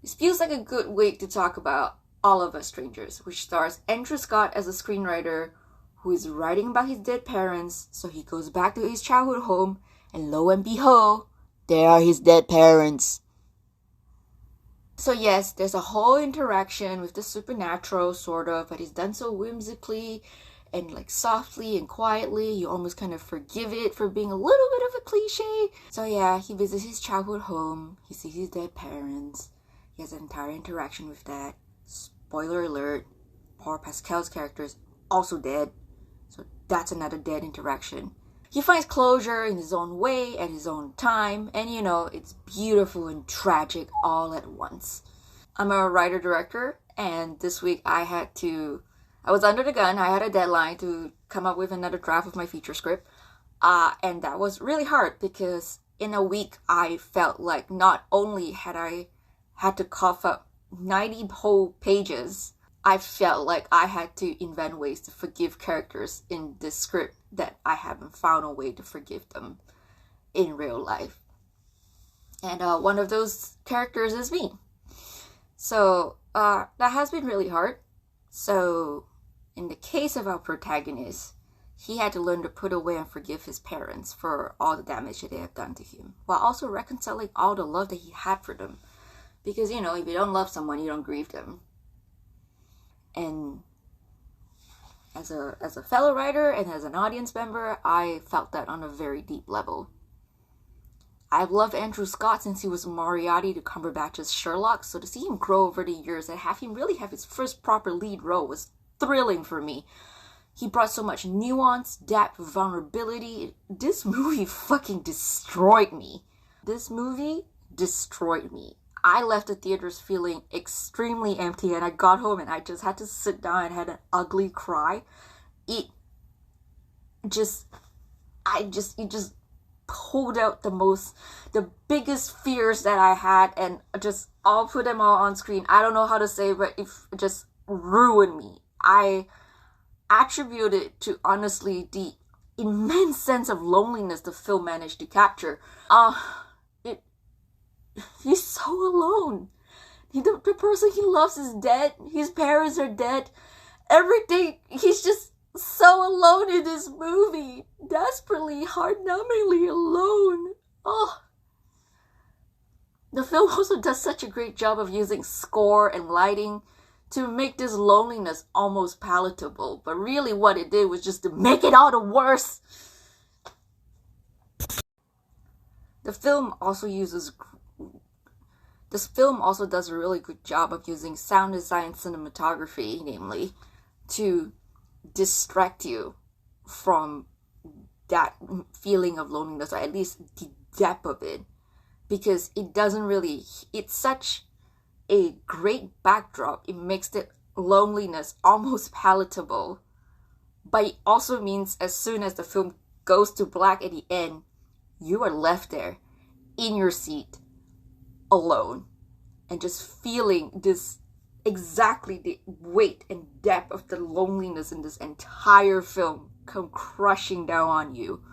This feels like a good way to talk about All of Us Strangers, which stars Andrew Scott as a screenwriter who is writing about his dead parents, so he goes back to his childhood home, and lo and behold, there are his dead parents. So yes, there's a whole interaction with the supernatural, sort of, but it's done so whimsically and like softly and quietly. You almost kind of forgive it for being a little bit of a cliche. So yeah, he visits his childhood home, he sees his dead parents, he has an entire interaction with that. Spoiler alert, poor Pascal's character is also dead, so that's another dead interaction. He finds closure in his own way, at his own time, and you know, it's beautiful and tragic all at once. I'm a writer-director, and this week I was under the gun. I had a deadline to come up with another draft of my feature script, and that was really hard because in a week I felt like not only had I had to cough up 90 whole pages, I felt like I had to invent ways to forgive characters in this script that I haven't found a way to forgive them in real life. And one of those characters is me. So that has been really hard. So in the case of our protagonist, he had to learn to put away and forgive his parents for all the damage that they have done to him, while also reconciling all the love that he had for them. Because, you know, if you don't love someone, you don't grieve them. And as a fellow writer and as an audience member, I felt that on a very deep level. I've loved Andrew Scott since he was Moriarty to Cumberbatch's Sherlock, so to see him grow over the years and have him really have his first proper lead role was thrilling for me. He brought so much nuance, depth, vulnerability. This movie fucking destroyed me. This movie destroyed me. I left the theaters feeling extremely empty, and I got home and I just had to sit down and had an ugly cry. It just pulled out the biggest fears that I had, and just I'll put them all on screen. I don't know how to say, but it just ruined me. I attribute it to, honestly, the immense sense of loneliness the film managed to capture. He's so alone. The person he loves is dead. His parents are dead. Everything. He's just so alone in this movie. Desperately, heart-numbingly alone. Oh. The film also does such a great job of using score and lighting to make this loneliness almost palatable. But really what it did was just to make it all the worse. This film also does a really good job of using sound design and cinematography, namely, to distract you from that feeling of loneliness, or at least the depth of it. Because it's such a great backdrop. It makes the loneliness almost palatable. But it also means as soon as the film goes to black at the end, you are left there in your seat, alone, and just feeling this exactly the weight and depth of the loneliness in this entire film come crushing down on you.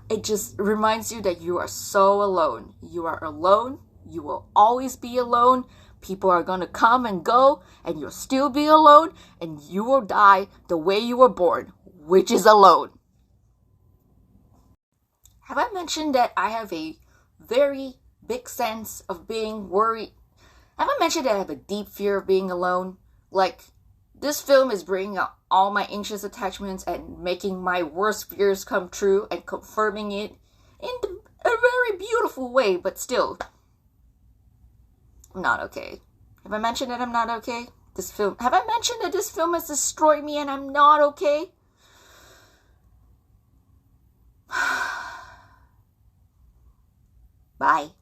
It just reminds you that you are so alone. You are alone. You will always be alone. People are gonna come and go, and you'll still be alone, and you will die the way you were born, which is alone. Have I mentioned that I have a very big sense of being worried? Have I mentioned that I have a deep fear of being alone? Like, this film is bringing out all my anxious attachments and making my worst fears come true and confirming it in a very beautiful way, but still, I'm not okay. Have I mentioned that I'm not okay? Have I mentioned that this film has destroyed me and I'm not okay? Bye.